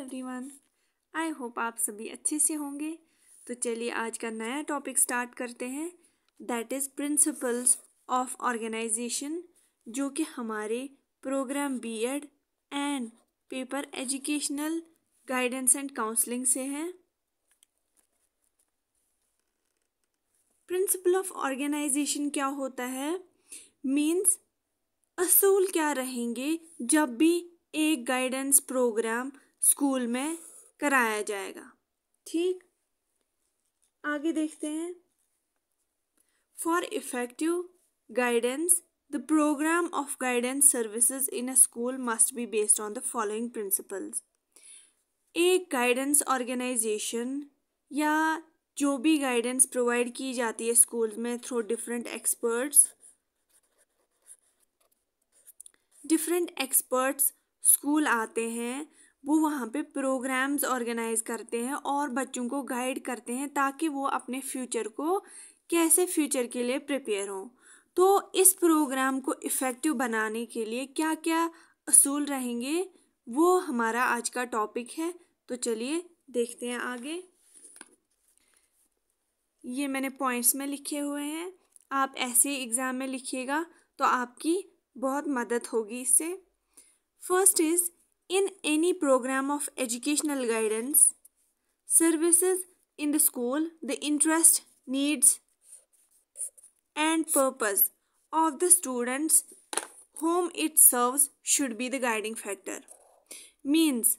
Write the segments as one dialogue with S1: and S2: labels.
S1: Everyone, I hope आप सभी अच्छे से होंगे। तो चलिए आज का नया टॉपिक स्टार्ट करते हैं, that is principles of organization, जो कि हमारे programme BEd and paper educational guidance and counselling से है। प्रिंसिपल ऑफ ऑर्गेनाइजेशन क्या होता है, मीन्स असूल क्या रहेंगे जब भी एक गाइडेंस प्रोग्राम स्कूल में कराया जाएगा। ठीक, आगे देखते हैं। For effective guidance the programme of guidance services in a school must be based on the following principles. एक गाइडेंस ऑर्गेनाइजेशन या जो भी गाइडेंस प्रोवाइड की जाती है स्कूल में थ्रू डिफरेंट एक्सपर्ट्स स्कूल आते हैं, वो वहाँ पे प्रोग्राम्स ऑर्गेनाइज करते हैं और बच्चों को गाइड करते हैं ताकि वो अपने फ्यूचर के लिए प्रिपेयर हों। तो इस प्रोग्राम को इफ़ेक्टिव बनाने के लिए क्या क्या असूल रहेंगे वो हमारा आज का टॉपिक है। तो चलिए देखते हैं आगे। ये मैंने पॉइंट्स में लिखे हुए हैं, आप ऐसे एग्ज़ाम में लिखिएगा तो आपकी बहुत मदद होगी इससे। First is in any program of educational guidance services in the school, the interest, needs and purpose of the students whom it serves should be the guiding factor. Means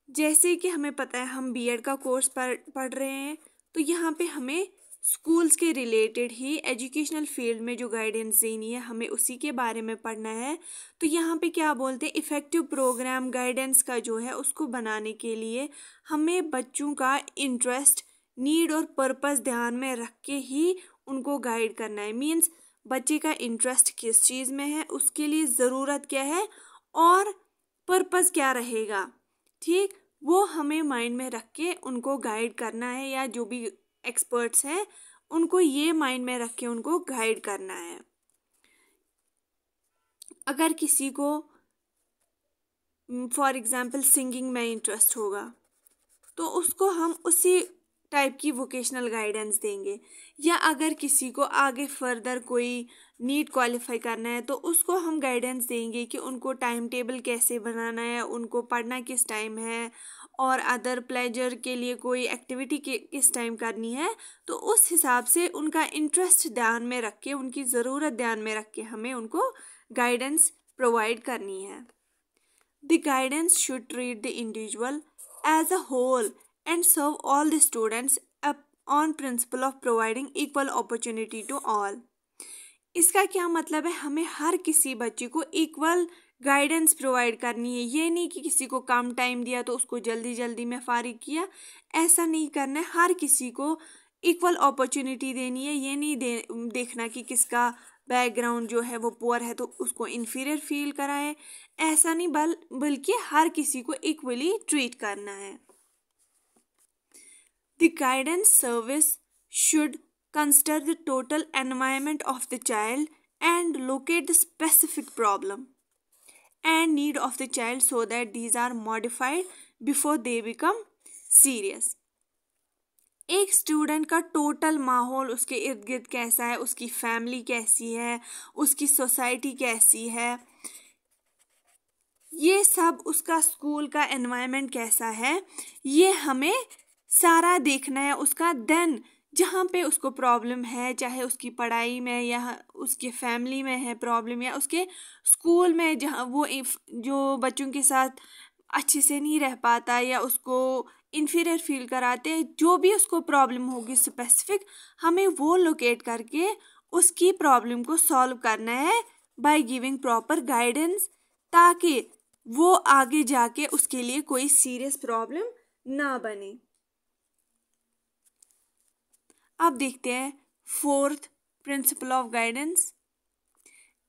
S1: जैसे कि हमें पता है हम बीएड का कोर्स पढ़ रहे हैं, तो यहाँ पे हमें स्कूल्स के रिलेटेड ही एजुकेशनल फील्ड में जो गाइडेंस देनी है हमें उसी के बारे में पढ़ना है। तो यहाँ पे क्या बोलते हैं, इफ़ेक्टिव प्रोग्राम गाइडेंस का जो है उसको बनाने के लिए हमें बच्चों का इंटरेस्ट, नीड और पर्पस ध्यान में रख के ही उनको गाइड करना है। मीन्स बच्चे का इंटरेस्ट किस चीज़ में है, उसके लिए ज़रूरत क्या है और पर्पस क्या रहेगा, ठीक, वो हमें माइंड में रख के उनको गाइड करना है, या जो भी एक्सपर्ट्स हैं उनको ये माइंड में रख के उनको गाइड करना है। अगर किसी को फॉर एग्जांपल सिंगिंग में इंटरेस्ट होगा तो उसको हम उसी टाइप की वोकेशनल गाइडेंस देंगे, या अगर किसी को आगे फर्दर कोई नीट क्वालिफाई करना है तो उसको हम गाइडेंस देंगे कि उनको टाइम टेबल कैसे बनाना है, उनको पढ़ना किस टाइम है और अदर प्लेजर के लिए कोई एक्टिविटी किस टाइम करनी है। तो उस हिसाब से उनका इंटरेस्ट ध्यान में रख के, उनकी ज़रूरत ध्यान में रख के हमें उनको गाइडेंस प्रोवाइड करनी है। The guidance should treat the individual as a whole and serve all the students on principle of providing equal opportunity to all. इसका क्या मतलब है, हमें हर किसी बच्चे को इक्वल गाइडेंस प्रोवाइड करनी है। ये नहीं कि किसी को कम टाइम दिया तो उसको जल्दी जल्दी में फारिग किया, ऐसा नहीं करना है। हर किसी को इक्वल अपॉर्चुनिटी देनी है। ये नहीं देखना कि किसका बैकग्राउंड जो है वो पुअर है तो उसको इन्फीरियर फील कराएं, ऐसा नहीं, बल्कि हर किसी को इक्वली ट्रीट करना है। The guidance service should consider the total environment of the child and locate the specific problem and need of the child so that these are modified before they become serious. एक student का total माहौल, उसके इर्द गिर्द कैसा है, उसकी family कैसी है, उसकी सोसाइटी कैसी है, ये सब, उसका स्कूल का एनवायरनमेंट कैसा है, ये हमें सारा देखना है उसका। देन जहाँ पे उसको प्रॉब्लम है, चाहे उसकी पढ़ाई में या उसके फैमिली में है प्रॉब्लम, या उसके स्कूल में जहाँ वो जो बच्चों के साथ अच्छे से नहीं रह पाता या उसको इन्फीरियर फील कराते हैं, जो भी उसको प्रॉब्लम होगी स्पेसिफिक, हमें वो लोकेट करके उसकी प्रॉब्लम को सॉल्व करना है बाय गिविंग प्रॉपर गाइडेंस, ताकि वो आगे जाके उसके लिए कोई सीरियस प्रॉब्लम ना बने। अब देखते हैं fourth principle of guidance,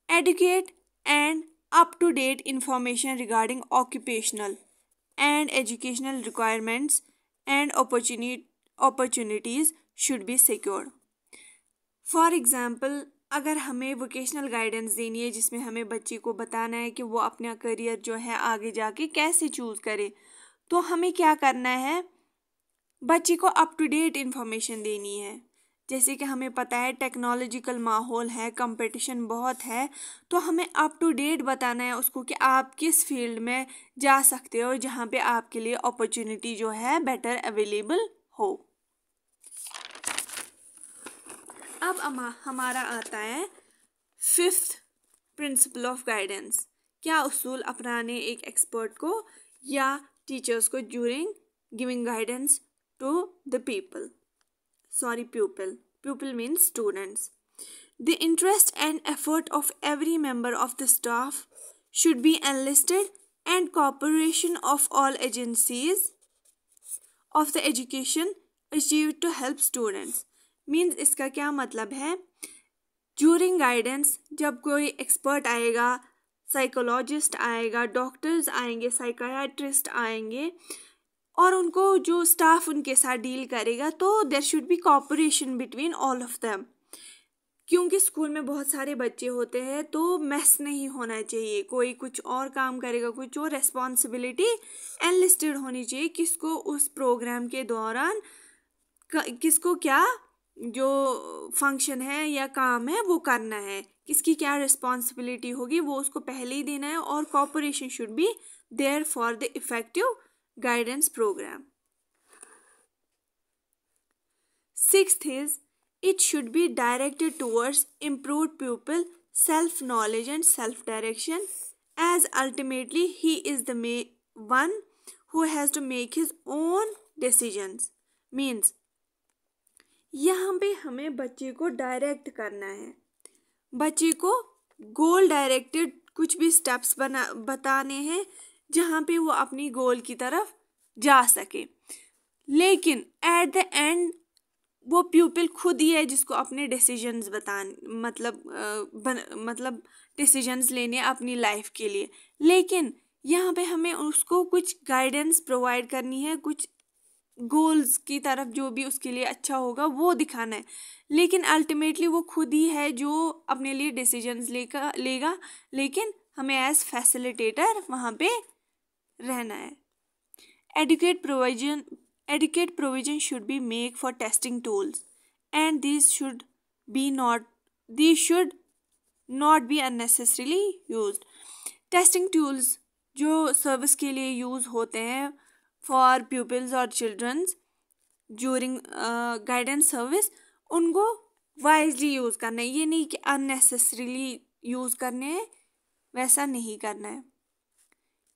S1: adequate and up to date information regarding occupational and educational requirements and opportunities should be secured. For example, अगर हमें वोकेशनल गाइडेंस देनी है जिसमें हमें बच्चे को बताना है कि वो अपना करियर जो है आगे जाके कैसे चूज़ करे, तो हमें क्या करना है, बच्चे को अप टू डेट इंफॉर्मेशन देनी है। जैसे कि हमें पता है टेक्नोलॉजिकल माहौल है, कंपटीशन बहुत है, तो हमें अप टू डेट बताना है उसको कि आप किस फील्ड में जा सकते हो जहाँ पे आपके लिए अपॉर्चुनिटी जो है बेटर अवेलेबल हो। अब हमारा आता है 5th प्रिंसिपल ऑफ गाइडेंस। क्या उसूल अपनाने एक एक्सपर्ट को या टीचर्स को during giving guidance to the pupil means students. The interest and effort of every member of the staff should be enlisted and cooperation of all agencies of the education achieved to help students. Means इसका क्या मतलब है, during guidance जब कोई expert आएगा, psychologist आएगा, doctors आएंगे, साइकायाट्रिस्ट आएंगे और उनको जो स्टाफ उनके साथ डील करेगा, तो there should be cooperation between all of them. क्योंकि स्कूल में बहुत सारे बच्चे होते हैं तो मैस नहीं होना चाहिए, कोई कुछ और काम करेगा, कुछ और रेस्पॉन्सिबिलिटी एनलिस्टेड होनी चाहिए किसको उस प्रोग्राम के दौरान किसको क्या जो फंक्शन है या काम है वो करना है, किसकी क्या रिस्पॉन्सिबिलिटी होगी वो उसको पहले ही देना है, और cooperation should be there for the effective guidance program. 6th is it should be directed towards improved pupil self-knowledge and self-direction, as ultimately he is the one who has to make his own decisions. Means यहाँ पे हमें बच्चे को direct करना है, बच्चे को गोल directed कुछ भी स्टेप्स बताने हैं जहाँ पे वो अपनी गोल की तरफ जा सके, लेकिन एट द एंड वो प्यूपिल खुद ही है जिसको अपने डिसीजंस मतलब डिसीजंस लेने अपनी लाइफ के लिए। लेकिन यहाँ पे हमें उसको कुछ गाइडेंस प्रोवाइड करनी है, कुछ गोल्स की तरफ जो भी उसके लिए अच्छा होगा वो दिखाना है, लेकिन अल्टीमेटली वो खुद ही है जो अपने लिए डिसीजंस लेगा, लेकिन हमें एज फैसिलिटेटर वहाँ पे रहना है। Adequate provision should be made for testing tools, and these should not be unnecessarily used. Testing tools जो सर्विस के लिए यूज होते हैं फॉर pupils और चिल्ड्रंस ड्यूरिंग गाइडेंस सर्विस, उनको वाइजली यूज करना है, ये नहीं कि अननेसेसरीली यूज करने हैं, वैसा नहीं करना है।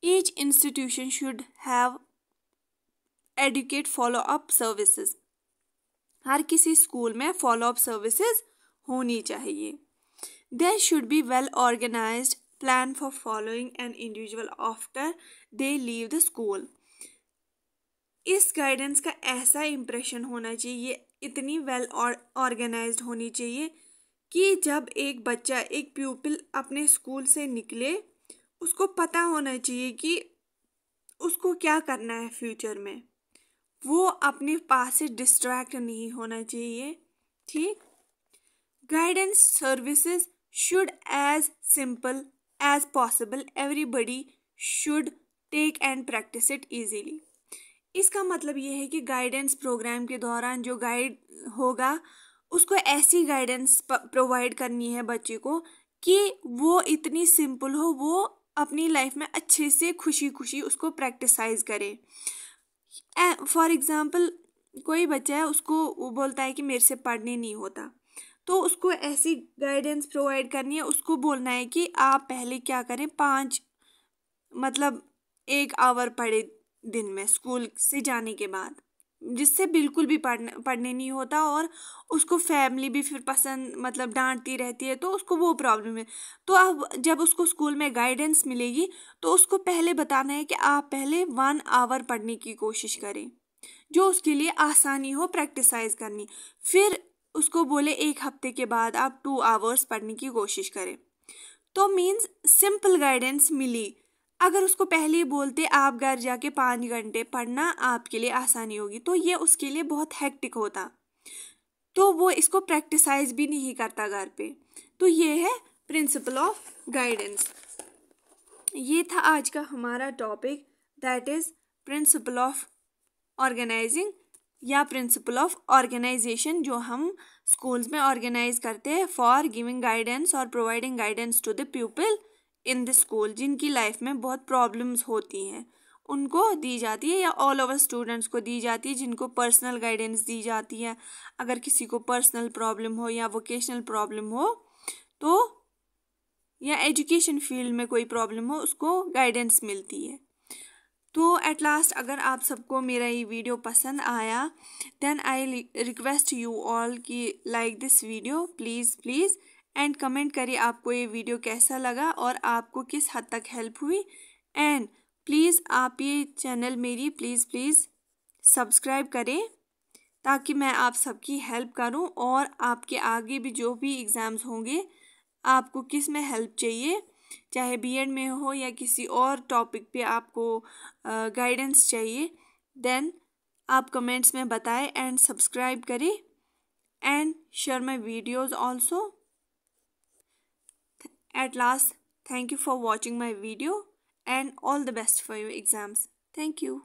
S1: Each institution should have adequate follow-up services. हर किसी स्कूल में follow-up services होनी चाहिए. There should be well-organized plan for following an individual after they leave the school. इस गाइडेंस का ऐसा इम्प्रेशन होना चाहिए, इतनी वेल ऑर्गेनाइज्ड होनी चाहिए कि जब एक बच्चा, एक प्यूपिल अपने स्कूल से निकले, उसको पता होना चाहिए कि उसको क्या करना है फ्यूचर में, वो अपने पास से डिस्ट्रैक्ट नहीं होना चाहिए। ठीक, guidance services should as simple as possible, everybody should take and practise it easily. इसका मतलब ये है कि गाइडेंस प्रोग्राम के दौरान जो गाइड होगा उसको ऐसी गाइडेंस प्रोवाइड करनी है बच्चे को कि वो इतनी सिंपल हो, वो अपनी लाइफ में अच्छे से खुशी खुशी उसको प्रैक्टिसाइज करे। फॉर एग्जांपल कोई बच्चा है, उसको वो बोलता है कि मेरे से पढ़ने नहीं होता, तो उसको ऐसी गाइडेंस प्रोवाइड करनी है, उसको बोलना है कि आप पहले क्या करें, 1 आवर पढ़े दिन में स्कूल से जाने के बाद, जिससे बिल्कुल भी पढ़ने नहीं होता और उसको फैमिली भी फिर डांटती रहती है, तो उसको वो प्रॉब्लम है। तो अब जब उसको स्कूल में गाइडेंस मिलेगी तो उसको पहले बताना है कि आप पहले 1 आवर पढ़ने की कोशिश करें, जो उसके लिए आसानी हो प्रैक्टिसाइज करनी। फिर उसको बोले 1 हफ्ते के बाद आप 2 आवर्स पढ़ने की कोशिश करें। तो मीन्स सिंपल गाइडेंस मिली। अगर उसको पहले ही बोलते आप घर जाके 5 घंटे पढ़ना, आपके लिए आसानी होगी, तो ये उसके लिए बहुत हेक्टिक होता, तो वो इसको प्रैक्टिसाइज भी नहीं करता घर पे। तो ये है प्रिंसिपल ऑफ गाइडेंस। ये था आज का हमारा topic, that is principle of organizing या प्रिंसिपल ऑफ ऑर्गेनाइजेशन, जो हम स्कूल्स में ऑर्गेनाइज करते हैं फॉर गिविंग गाइडेंस और providing guidance to the people in the school, जिनकी लाइफ में बहुत प्रॉब्लम्स होती हैं उनको दी जाती है, या ऑल ओवर स्टूडेंट्स को दी जाती है, जिनको पर्सनल गाइडेंस दी जाती है। अगर किसी को पर्सनल प्रॉब्लम हो या वोकेशनल प्रॉब्लम हो तो, या एजुकेशन फील्ड में कोई प्रॉब्लम हो, उसको गाइडेंस मिलती है। तो एट लास्ट, अगर आप सबको मेरा ये वीडियो पसंद आया, then I request you all कि like this video please please, and comment करिए आपको ये वीडियो कैसा लगा और आपको किस हद तक हेल्प हुई। एंड प्लीज़ आप ये चैनल मेरी प्लीज़ प्लीज़ सब्सक्राइब करें, ताकि मैं आप सबकी हेल्प करूं, और आपके आगे भी जो भी एग्ज़ाम्स होंगे, आपको किस में हेल्प चाहिए, चाहे बीएड में हो या किसी और टॉपिक पे आपको गाइडेंस चाहिए, देन आप कमेंट्स में बताएं एंड सब्सक्राइब करें and share my videos also. At last, thank you for watching my video and all the best for your exams. Thank you.